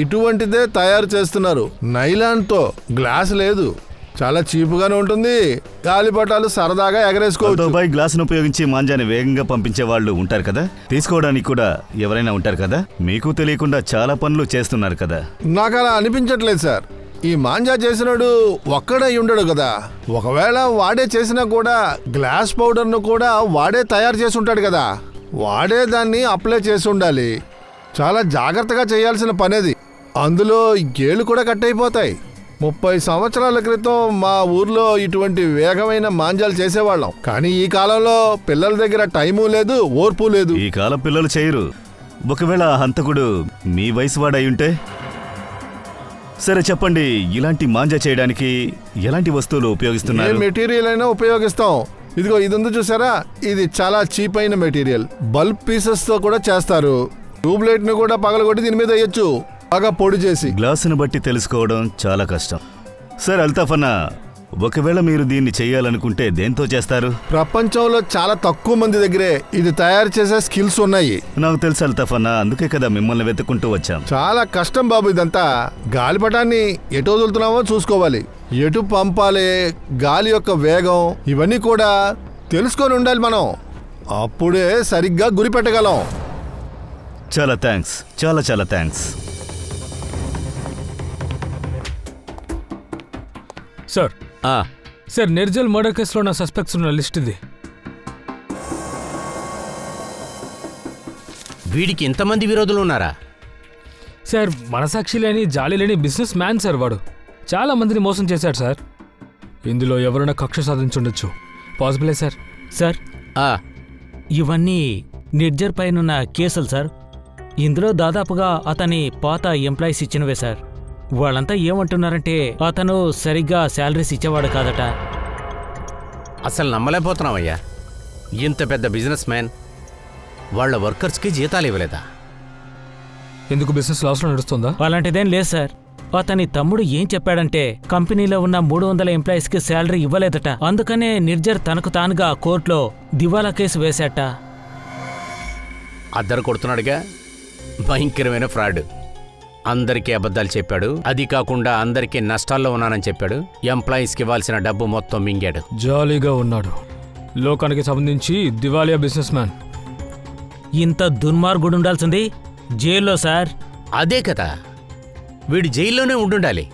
S8: ఇటువంటిదే తయారు చేస్తున్నారు, నైలాన్తో. గ్లాస్ లేదు, చాలా చీపుగానే ఉంటుంది. గాలిపటాలు సరదాగా ఎగరేసుకోవచ్చు.
S4: గ్లాసును ఉపయోగించి మాంజాని వేగంగా పంపించే వాళ్ళు ఉంటారు కదా, తీసుకోవడానికి కూడా ఎవరైనా ఉంటారు కదా. మీకు తెలియకుండా చాలా పనులు చేస్తున్నారు కదా.
S8: నాకు అలా అనిపించట్లేదు సార్. ఈ మాంజా చేసినాడు ఒక్కడై ఉండడు కదా. ఒకవేళ వాడే చేసినా కూడా గ్లాస్ పౌడర్ను కూడా వాడే తయారు చేసి ఉంటాడు కదా. వాడే దాన్ని అప్లై చేసి ఉండాలి. చాలా జాగ్రత్తగా చేయాల్సిన పనేది. అందులో ఏళ్ళు కూడా కట్ అయిపోతాయి. 30 సంవత్సరాల క్రితం మా ఊర్లో ఇటువంటి వేగమైన మాంజాలు చేసేవాళ్ళం. కానీ ఈ కాలంలో పిల్లల దగ్గర టైము లేదు, ఓర్పు లేదు.
S4: ఈ కాలం పిల్లలు చేయరు. ఒకవేళ ఆ హంతకుడు మీ వయసు వాడై ఉంటే? సరే చెప్పండి, ఇలాంటి మాంజా చేయడానికి ఎలాంటి వస్తువులు ఉపయోగిస్తున్నారు?
S8: ఏ మెటీరియల్ అయినా ఉపయోగిస్తాం. ఇదిగో ఇది ఉంది చూసారా, ఇది చాలా చీప్ అయిన మెటీరియల్. బల్బ్ పీసెస్ తో కూడా చేస్తారు. ట్యూబ్లైట్ ను కూడా పగలగొట్టి దీని మీద వేయొచ్చు, బాగా పొడి చేసి.
S4: గ్లాసును బట్టి తెలుసుకోవడం చాలా కష్టం. సరే అల్తాఫ్ అన్న, ఒకవేళ మీరు దీన్ని చేయాలనుకుంటే దేంతో చేస్తారు?
S8: ప్రపంచంలో చాలా తక్కువ మంది దగ్గరే ఇది తయారు చేసే స్కిల్స్ ఉన్నాయి.
S4: నాకు తెలుసు అల్తాఫ్ అన్న, అందుకే కదా మిమ్మల్ని వెతుక్కుంటూ వచ్చాం.
S8: చాలా కష్టం బాబు ఇదంతా. గాలిపటాన్ని ఎటు వదులుతున్నామో చూసుకోవాలి, ఎటు పంపాలి, గాలి యొక్క వేగం, ఇవన్నీ కూడా తెలుసుకొని ఉండాలి మనం. అప్పుడే సరిగ్గా గురి పెట్టగలం.
S4: చాలా థ్యాంక్స్, చాలా చాలా థ్యాంక్స్.
S6: సార్, సార్, నిర్జల్ మర్డర్ కేసులో నా సస్పెక్ట్స్ ఉన్న లిస్ట్ ఇది.
S2: వీడికి ఇంతమంది విరోధులు ఉన్నారా?
S6: సార్, మనసాక్షి లేని, జాలి లేని బిజినెస్ మ్యాన్ సార్ వాడు. చాలా మందిని మోసం చేశాడు సార్. ఇందులో ఎవరైనా కక్ష సాధించుండొచ్చు. పాసిబులే సార్.
S3: సార్, ఇవన్నీ నిర్జర్ పైనున్న కేసులు సార్. ఇందులో దాదాపుగా అతని పాత ఎంప్లాయీస్ ఇచ్చినవే సార్. వాళ్ళంతా ఏమంటున్నారంటే అతను సరిగ్గా శాలరీస్ ఇచ్చేవాడు కాదట.
S2: అసలు నమ్మలేకపోతున్నావయ్యా, ఇంత పెద్ద బిజినెస్ మ్యాన్ వాళ్ళ వర్కర్స్కి జీతాలు ఇవ్వలేదా?
S6: ఎందుకు బిజినెస్ లాస్లో నడుస్తుందా?
S3: అలాంటిదేం లేదు సార్. అతని తమ్ముడు ఏం చెప్పాడంటే కంపెనీలో ఉన్న 300 ఎంప్లాయీస్కి శాలరీ ఇవ్వలేదట. అందుకనే నిర్జర్ తనకు తానుగా కోర్టులో దివాలా కేసు వేశాట.
S2: అద్దరు కొడుతున్నాడుగా, భయంకరమైన ఫ్రాడ్. అందరికీ అబద్ధాలు చెప్పాడు. అది కాకుండా అందరికీ నష్టాల్లో ఉన్నానని చెప్పాడు. ఎంప్లాయీస్కి ఇవ్వాల్సిన డబ్బు మొత్తం మింగాడు.
S6: జాలీగా ఉన్నాడు. లోకానికి సంబంధించి దివాలియా బిజినెస్ మ్యాన్.
S3: ఇంత దుర్మార్గుడు ఉండాల్సింది జైల్లో సార్.
S2: అదే కదా, వీడు జైల్లోనే ఉండుండాలి.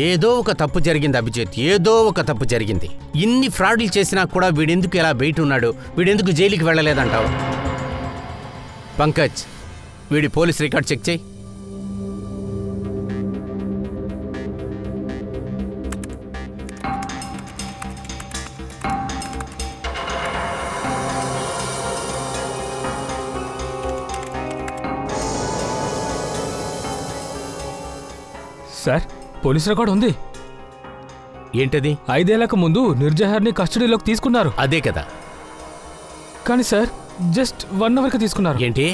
S2: ఏదో ఒక తప్పు జరిగింది అభిజిత్, ఏదో ఒక తప్పు జరిగింది. ఇన్ని ఫ్రాడ్లు చేసినా కూడా వీడెందుకు ఇలా బయట ఉన్నాడు? వీడెందుకు జైలుకి వెళ్ళలేదంటావు? పంకజ్, వీడి పోలీస్ రికార్డ్ చెక్ చేయి.
S6: సార్, పోలీస్ రికార్డ్ ఉంది.
S2: ఏంటది?
S6: 5 ఏళ్లకు ముందు నిర్జహర్ని కస్టడీలోకి తీసుకున్నారు.
S2: అదే కదా.
S6: కానీ సార్, జస్ట్ 1 అవర్కి తీసుకున్నారు.
S2: ఏంటి,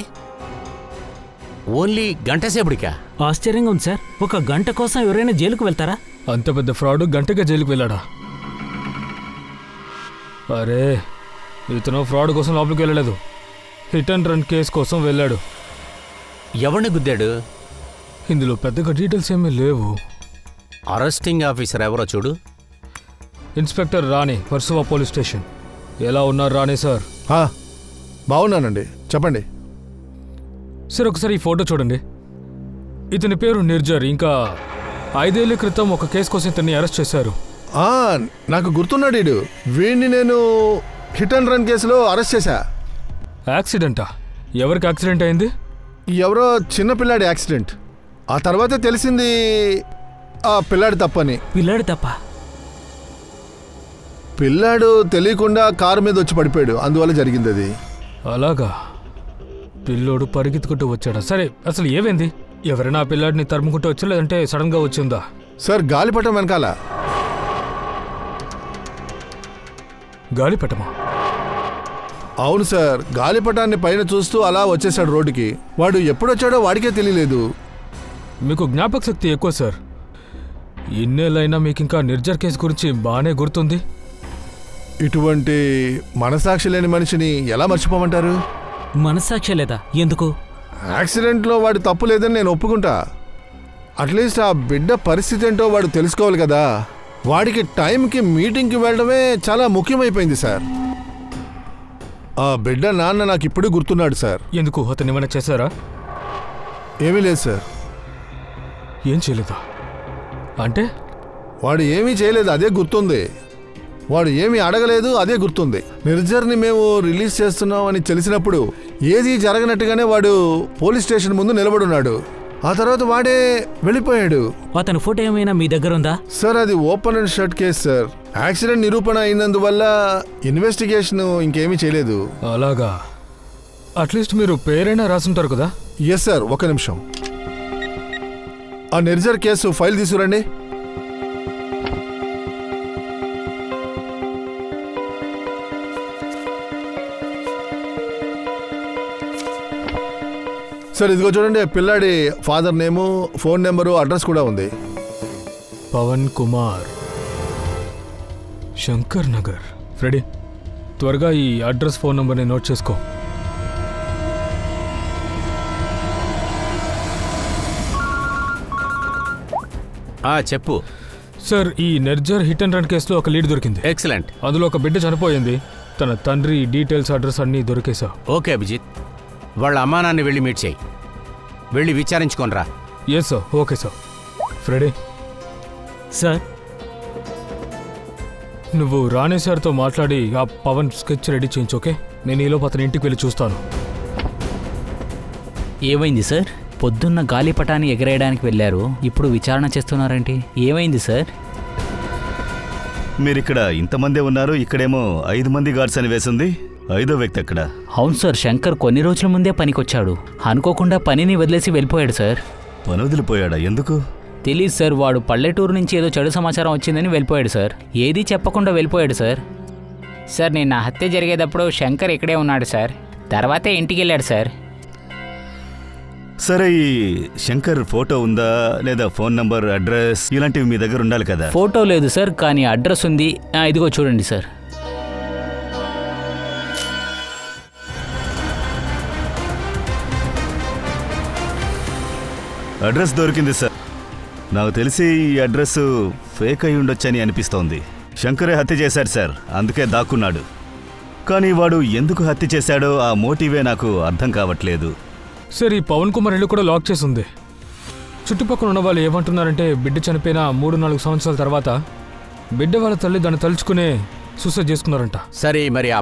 S2: ఓన్లీ గంట సేపటికా?
S3: ఆశ్చర్యంగా ఉంది సార్. ఒక గంట కోసం ఎవరైనా జైలుకు వెళ్తారా?
S6: అంత పెద్ద ఫ్రాడ్ గంటగా జైలుకు వెళ్ళాడా? అరే, ఇతను ఫ్రాడ్ కోసం లోపలికి వెళ్ళలేదు, హిట్ అండ్ రన్ కేసు కోసం వెళ్ళాడు.
S2: ఎవరిని గుద్దాడు?
S6: ఇందులో పెద్దగా డీటెయిల్స్ ఏమీ లేవు.
S2: అరెస్టింగ్ ఆఫీసర్ ఎవరో చూడు.
S6: ఇన్స్పెక్టర్ రాణి, వర్సోవా పోలీస్ స్టేషన్. ఎలా ఉన్నారు రాణి సార్?
S8: బాగున్నానండి, చెప్పండి.
S6: సార్ ఒకసారి ఈ ఫోటో చూడండి. ఇతని పేరు నిర్జర్. ఇంకా 5 ఏళ్ల క్రితం ఒక కేసు కోసం ఇతన్ని అరెస్ట్ చేశారు.
S8: నాకు గుర్తున్నాడు. వీడిని నేను హిట్ అండ్ రన్ కేసులో అరెస్ట్ చేశా.
S6: యాక్సిడెంటా? ఎవరికి యాక్సిడెంట్ అయింది?
S8: ఎవరో చిన్న పిల్లాడి యాక్సిడెంట్. ఆ తర్వాతే తెలిసింది ఆ పిల్లాడి తప్పని.
S3: పిల్లాడి తప్ప?
S8: పిల్లాడు తెలియకుండా కారు మీద వచ్చి పడిపోయాడు, అందువల్ల జరిగింది అది.
S6: అలాగా? పిల్లోడు పరిగెత్తుకుంటూ వచ్చాడా? సరే, అసలు ఏమైంది? ఎవరైనా ఆ పిల్లాడిని తరుముకుంటూ వచ్చా లేదంటే సడన్ గా వచ్చిందా?
S8: సార్, గాలిపటం వెనకాల.
S6: గాలిపటమా?
S8: అవును సార్, గాలిపటాన్ని పైన చూస్తూ అలా వచ్చేసాడు రోడ్డుకి. వాడు ఎప్పుడొచ్చాడో వాడికే తెలియలేదు.
S6: మీకు జ్ఞాపక శక్తి ఎక్కువ సార్. ఇన్నేళ్ళైనా మీకు ఇంకా నిర్జర్ కేసు గురించి బాగానే గుర్తుంది.
S8: ఇటువంటి మనసాక్షి లేని మనిషిని ఎలా మర్చిపోమంటారు?
S3: మనస్సాక్షి లేదా? ఎందుకు?
S8: యాక్సిడెంట్లో వాడి తప్పు లేదని నేను ఒప్పుకుంటా. అట్లీస్ట్ ఆ బిడ్డ పరిస్థితి ఏంటో వాడు తెలుసుకోవాలి కదా. వాడికి టైంకి మీటింగ్కి వెళ్ళడమే చాలా ముఖ్యమైపోయింది సార్. ఆ బిడ్డ నాన్న నాకు ఇప్పుడు గుర్తున్నాడు సార్.
S6: ఎందుకు? అతను ఏమైనా చేశారా?
S8: ఏమీ లేదు సార్.
S6: ఏం చేయలేదా? అంటే
S8: వాడు ఏమీ చేయలేదు, అదే గుర్తుంది. వాడు ఏమీ అడగలేదు, అదే గుర్తుంది. నిర్జర్ని మేము రిలీజ్ చేస్తున్నాం అని తెలిసినప్పుడు ఏదీ జరగనట్టుగానే వాడు పోలీస్ స్టేషన్ ముందు నిలబడున్నాడు. ఆ తర్వాత వాడే వెళ్ళిపోయాడు.
S3: అతని ఫోటో ఏమైనా మీ దగ్గర ఉందా?
S8: సార్, అది open and shut case sir. Accident నిరూపణ అయినందువల్ల ఇన్వెస్టిగేషన్ ఇంకేమీ చేయలేదు.
S6: అలాగా? అట్లీస్ట్ మీరు పేరైనా రాసుంటారు కదా?
S8: Yes sir. ఒక నిమిషం. ఆ నిర్జర్ కేసు ఫైల్ తీసుకురండి. సార్, ఇదిగో చూడండి. పిల్లాడి father name, phone number, address కూడా ఉంది.
S6: పవన్ కుమార్, శంకర్ నగర్. ఫ్రెడీ, త్వరగా ఈ అడ్రస్, ఫోన్ నెంబర్ని నోట్ చేసుకో.
S2: చెప్పు
S6: సార్, ఈ నిర్జర్ హిట్ అండ్ రన్ కేసులో ఒక లీడ్ దొరికింది.
S2: ఎక్సలెంట్.
S6: అందులో ఒక బిడ్డ చనిపోయింది. తన తండ్రి డీటెయిల్స్, అడ్రస్ అన్నీ దొరికేశా.
S2: ఓకే అభిజిత్, వాళ్ళ అమ్మానాన్ని వెళ్ళి మీట్ చేయి. వెళ్ళి విచారించుకోనరా.
S6: Yes sir. Okay sir. Freddy
S3: sir,
S6: నువ్వు రాణి సార్తో మాట్లాడి ఆ పవన్ స్కెచ్ రెడీ చేయించు. ఓకే, నేను ఈలోపు అతని ఇంటికి వెళ్ళి చూస్తాను.
S1: ఏమైంది సార్? పొద్దున్న గాలిపటాన్ని ఎగరేయడానికి వెళ్ళారు, ఇప్పుడు విచారణ చేస్తున్నారేంటి? ఏమైంది సార్?
S4: మీరిక్కడ ఇంతమందే ఉన్నారు, ఇక్కడేమో 5 మంది గార్డ్స్ అని వేసింది. 5వ వ్యక్తి అక్కడ.
S1: అవును సార్, శంకర్ కొన్ని రోజుల ముందే పనికొచ్చాడు. అనుకోకుండా పనిని వదిలేసి వెళ్ళిపోయాడు సార్.
S4: పని వదిలిపోయాడా? ఎందుకు
S1: తెలీదు సార్. వాడు పల్లెటూరు నుంచి ఏదో చెడు సమాచారం వచ్చిందని వెళ్ళిపోయాడు సార్. ఏదీ చెప్పకుండా వెళ్ళిపోయాడు సార్. సార్, నిన్న హత్య జరిగేటప్పుడు శంకర్ ఇక్కడే ఉన్నాడు సార్. తర్వాతే ఇంటికి వెళ్ళాడు సార్.
S4: సరే, ఈ శంకర్ ఫోటో ఉందా లేదా ఫోన్ నంబర్, అడ్రస్ ఇలాంటివి మీ దగ్గర ఉండాలి కదా?
S1: ఫోటో లేదు సార్, కానీ అడ్రస్ ఉంది. ఇదిగో చూడండి సార్.
S4: అడ్రస్ దొరికింది సార్. నాకు తెలిసి ఈ అడ్రస్ ఫేక్ అయి ఉండొచ్చని అనిపిస్తోంది. శంకరే హత్య చేశాడు సార్, అందుకే దాక్కున్నాడు. కానీ వాడు ఎందుకు హత్య చేశాడో ఆ మోటివే నాకు అర్థం కావట్లేదు.
S6: సార్, ఈ పవన్ కుమార్ ఇల్లు కూడా లాక్ చేసి ఉంది. చుట్టుపక్కల ఉన్న వాళ్ళు ఏమంటున్నారంటే బిడ్డ చనిపోయిన 3-4 సంవత్సరాల తర్వాత బిడ్డ వాళ్ళ తల్లి దాన్ని తలుచుకునే సూసైడ్ చేసుకున్నారంట.
S2: సరే, మరి ఆ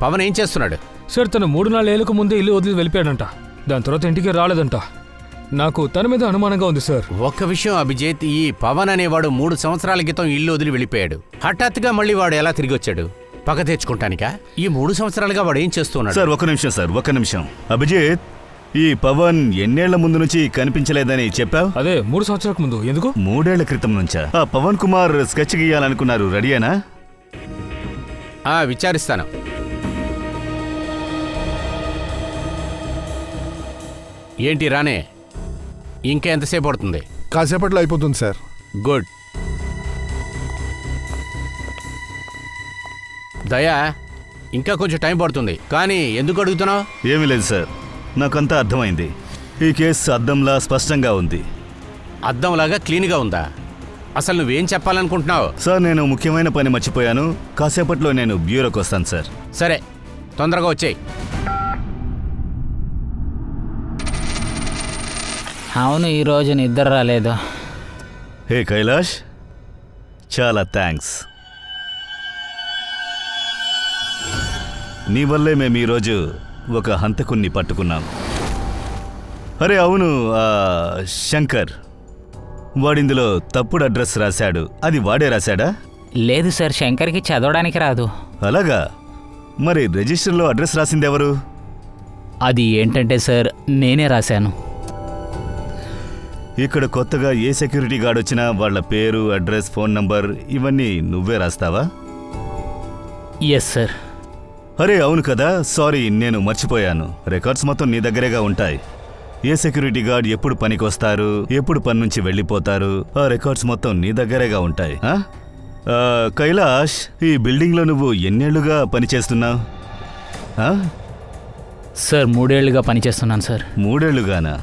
S2: పవన్ ఏం చేస్తున్నాడు?
S6: సార్, తను 3-4 ఏళ్ళకు ముందే ఇల్లు వదిలి వెళ్ళిపోయాడంట. దాని తర్వాత ఇంటికి రాలేదంట. నాకు తన మీద అనుమానంగా ఉంది సార్.
S2: ఒక్క విషయం అభిజిత్, ఈ పవన్ అనేవాడు 3 సంవత్సరాల క్రితం ఇల్లు వదిలి వెళ్ళిపోయాడు. హఠాత్తుగా మళ్ళీ వాడు ఎలా తిరిగి వచ్చాడు? పగ తెచ్చుకుంటానికా? ఈ 3 సంవత్సరాలుగా వాడు ఏం చేస్తున్నాడు?
S4: సార్, ఒక నిమిషం సార్, ఒక నిమిషం. అభిజిత్, ఈ పవన్ ఎన్నేళ్ల ముందు నుంచి కనిపించలేదని చెప్పావు?
S6: అదే 3 సంవత్సరాలకు ముందు. ఎందుకు?
S4: 3 ఏళ్ల క్రితం నుంచా? ఆ పవన్ కుమార్ స్కెచ్ గీయాలనుకున్నారు, రెడీయేనా?
S2: విచారిస్తాను. ఏంటి రానే, ఇంకా ఎంతసేపు పడుతుంది?
S8: కాసేపట్లో అయిపోతుంది సార్.
S2: గుడ్. దయా, ఇంకా కొంచెం టైం పడుతుంది, కానీ ఎందుకు అడుగుతున్నావు?
S4: ఏమీ లేదు సార్, నాకంతా అర్థమైంది. ఈ కేసు అద్దంలా స్పష్టంగా ఉంది.
S2: అద్దంలాగా క్లీన్గా ఉందా? అసలు నువ్వేం చెప్పాలనుకుంటున్నావు?
S4: సార్, నేను ముఖ్యమైన పని మర్చిపోయాను. కాసేపట్లో నేను బ్యూరోకి వస్తాను సార్.
S2: సరే, తొందరగా వచ్చేయ్.
S1: అవును, ఈరోజు నిద్ర రాలేదు.
S4: హే కైలాష్, చాలా థ్యాంక్స్. నీ వల్లే మేము ఈరోజు ఒక హంతకుణ్ణి పట్టుకున్నాం. అరే అవును, శంకర్ వాడిందులో తప్పుడు అడ్రస్ రాశాడు. అది వాడే రాశాడా?
S1: లేదు సార్, శంకర్కి చదవడానికి రాదు.
S4: అలాగా? మరి రిజిస్టర్లో అడ్రస్ రాసిందెవరు?
S1: అది ఏంటంటే సార్, నేనే రాశాను.
S4: ఇక్కడ కొత్తగా ఏ సెక్యూరిటీ గార్డ్ వచ్చినా వాళ్ళ పేరు, అడ్రస్, ఫోన్ నంబర్ ఇవన్నీ నువ్వే రాస్తావా?
S1: Yes sir.
S4: అరే అవును కదా, సారీ, నేను మర్చిపోయాను. రికార్డ్స్ మొత్తం నీ దగ్గరేగా ఉంటాయి. ఏ సెక్యూరిటీ గార్డ్ ఎప్పుడు పనికొస్తారు, ఎప్పుడు పని నుంచి వెళ్ళిపోతారు, ఆ రికార్డ్స్ మొత్తం నీ దగ్గరేగా ఉంటాయి. కైలాష్, ఈ బిల్డింగ్లో నువ్వు ఎన్నేళ్లుగా పనిచేస్తున్నావు?
S1: సార్ 3 ఏళ్లుగా పనిచేస్తున్నాను సార్.
S4: 3 ఏళ్లుగానా?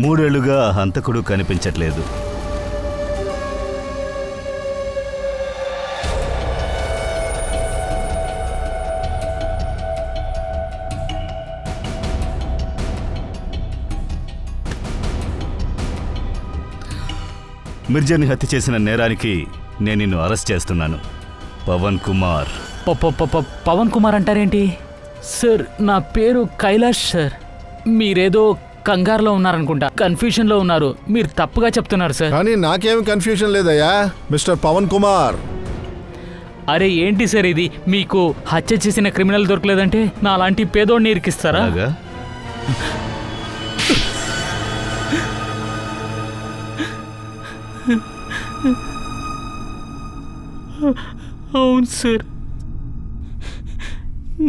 S4: 3 ఏళ్లుగా హంతకుడు కనిపించట్లేదు. మిర్జాని హత్య చేసిన నేరానికి నేను నిన్ను అరెస్ట్ చేస్తున్నాను. పవన్ కుమార్.
S1: పవన్ కుమార్ అంటారేంటి సార్? నా పేరు కైలాష్ సార్. మీరేదో కంగారులో ఉన్నారనుకుంటా, కన్ఫ్యూషన్లో ఉన్నారు. మీరు తప్పుగా చెప్తున్నారు సార్.
S8: కానీ నాకేమి కన్ఫ్యూషన్ లేదయ్యా, మిస్టర్ పవన్ కుమార్.
S1: అరే ఏంటి సార్ ఇది? మీకు హత్య చేసిన క్రిమినల్ దొరకలేదంటే నా అలాంటి పేదోడిని ఇరికిస్తారా? అవును సార్,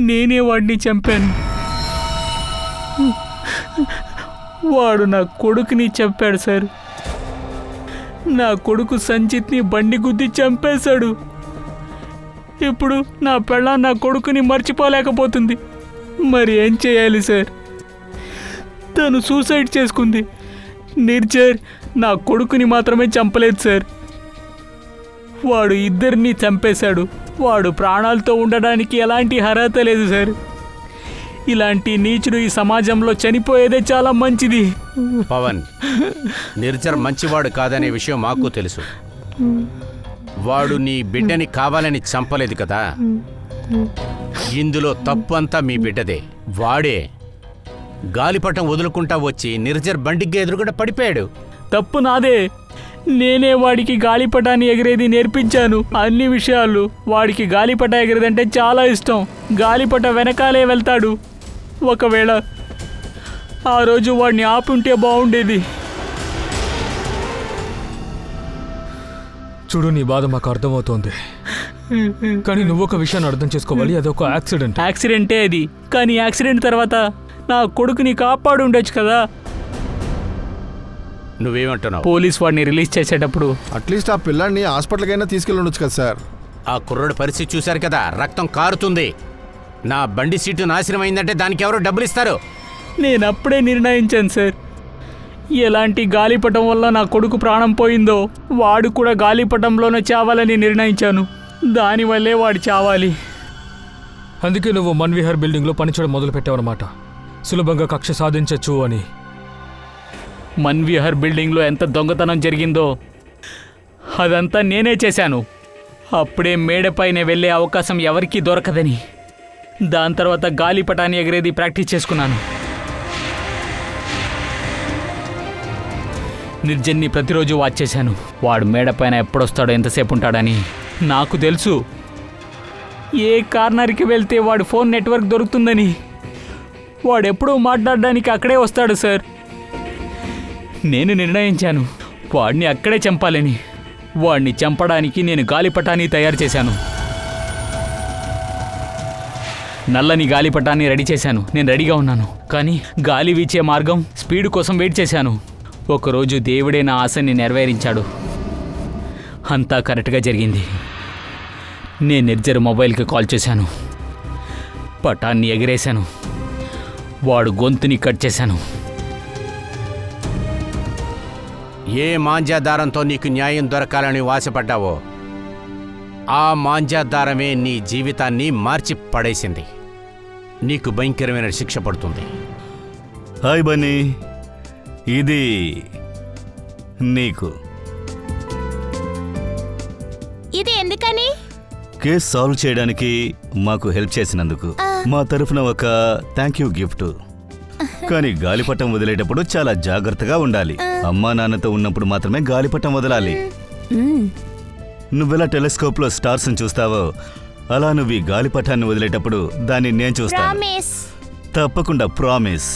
S1: నేనే వాడిని చంపాను. వాడు నా కొడుకుని చంపాడు సార్. నా కొడుకు సంచిత్ని బండి గుద్ది చంపేశాడు. ఇప్పుడు నా పెళ్ళాం నా కొడుకుని మర్చిపోలేకపోతుంది. మరి ఏం చేయాలి సార్? తను సూసైడ్ చేసుకుంది. నిర్జర్ నా కొడుకుని మాత్రమే చంపలేదు సార్, వాడు ఇద్దరిని చంపేశాడు. వాడు ప్రాణాలతో ఉండడానికి ఎలాంటి అర్హత లేదు సార్. ఇలాంటి నీచుడు ఈ సమాజంలో చనిపోయేదే చాలా మంచిది.
S2: పవన్, నిర్జర్ మంచివాడు కాదనే విషయం మాకు తెలుసు. వాడు నీ బిడ్డని కావాలని చంపలేదు కదా. ఇందులో తప్పు అంతా మీ బిడ్డదే. వాడే గాలిపటం వదులుకుంటా వచ్చి నిర్జర్ బండికి ఎదురుగా పడిపోయాడు.
S1: తప్పు నాదే. నేనే వాడికి గాలిపటాన్ని ఎగిరేది నేర్పించాను. అన్ని విషయాలు. వాడికి గాలిపట ఎగిరేదంటే చాలా ఇష్టం. గాలిపట వెనకాలే వెళ్తాడు. ఒకవేళ ఆ రోజు వాడిని ఆపుంటే బాగుండేది.
S6: చూడు, నీ బాధ మాకు అర్థమవుతోంది. కానీ నువ్వు ఒక విషయాన్ని అర్థం చేసుకోవాలి, అదొక యాక్సిడెంట్.
S1: యాక్సిడెంటే అది. కానీ యాక్సిడెంట్ తర్వాత నా కొడుకుని కాపాడు ఉండొచ్చు కదా.
S2: నువ్వేమంటున్నావు?
S1: పోలీస్ వాడిని రిలీజ్ చేసేటప్పుడు
S8: అట్లీస్ట్ ఆ పిల్లాన్ని హాస్పిటల్కైనా తీసుకెళ్ళి ఉండొచ్చు కదా సార్.
S2: ఆ కుర్రోడు పరిస్థితి చూశారు కదా, రక్తం కారుతుంది. నా బండి సీటు నాశనం అయిందంటే దానికి ఎవరో డబ్బులు ఇస్తారు.
S1: నేను అప్పుడే నిర్ణయించాను సార్. ఎలాంటి గాలిపటం వల్ల నా కొడుకు ప్రాణం పోయిందో వాడు కూడా గాలిపటంలోనే చావాలని నిర్ణయించాను. దానివల్లే వాడు చావాలి.
S6: అందుకే నువ్వు మన్విహార్ బిల్డింగ్లో పనిచేయడం మొదలుపెట్టావన్నమాట, సులభంగా కక్ష సాధించచ్చు అని.
S1: మన్విహార్ బిల్డింగ్లో ఎంత దొంగతనం జరిగిందో అదంతా నేనే చేశాను. అప్పుడే మేడపైన వెళ్ళే అవకాశం ఎవరికీ దొరకదని దాని తర్వాత గాలిపటాన్ని ఎగిరేది ప్రాక్టీస్ చేసుకున్నాను. నిర్జన్ని ప్రతిరోజు వాచ్ చేశాను. వాడు మేడపైన ఎప్పుడొస్తాడో, ఎంతసేపు ఉంటాడని నాకు తెలుసు. ఏ కార్నర్కి వెళ్తే వాడు ఫోన్ నెట్వర్క్ దొరుకుతుందని. వాడెప్పుడూ మాట్లాడడానికి అక్కడే వస్తాడు సార్. నేను నిర్ణయించాను వాడిని అక్కడే చంపాలని. వాడిని చంపడానికి నేను గాలిపటాన్ని తయారు చేశాను. నల్లని గాలిపటాన్ని రెడీ చేశాను. నేను రెడీగా ఉన్నాను. కానీ గాలి వీచే మార్గం, స్పీడ్ కోసం వెయిట్ చేశాను. ఒకరోజు దేవుడే నా ఆశని నెరవేరించాడు. అంతా కరెక్ట్గా జరిగింది. నేను నిర్జర్ మొబైల్కి కాల్ చేశాను. పటాన్ని ఎగిరేశాను. వాడు గొంతుని కట్ చేశాను.
S2: ఏ మాంజాదారంతో నీకు న్యాయం దొరకాలని ఆశపడ్డావో ఆ మాంజాదారమే నీ జీవితాన్ని మార్చి పడేసింది. నీకు భయంకరమైన శిక్ష పడుతుంది.
S4: హాయ్ బన్నీ, ఇది నీకు.
S5: ఇది ఎందుకని?
S4: కేస్ సాల్వ్ చేయడానికి మాకు హెల్ప్ చేసినందుకు మా తరఫున ఒక థ్యాంక్ యూ గిఫ్ట్. కానీ గాలిపటం వదిలేటప్పుడు చాలా జాగ్రత్తగా ఉండాలి. అమ్మా నాన్నతో ఉన్నప్పుడు మాత్రమే గాలిపటం వదలాలి. నువ్వెలా టెలిస్కోప్లో స్టార్స్ని చూస్తావో అలా నువ్వు ఈ గాలిపటాన్ని వదిలేటప్పుడు దాన్ని నేను చూస్తాను. తప్పకుండా ప్రామిస్.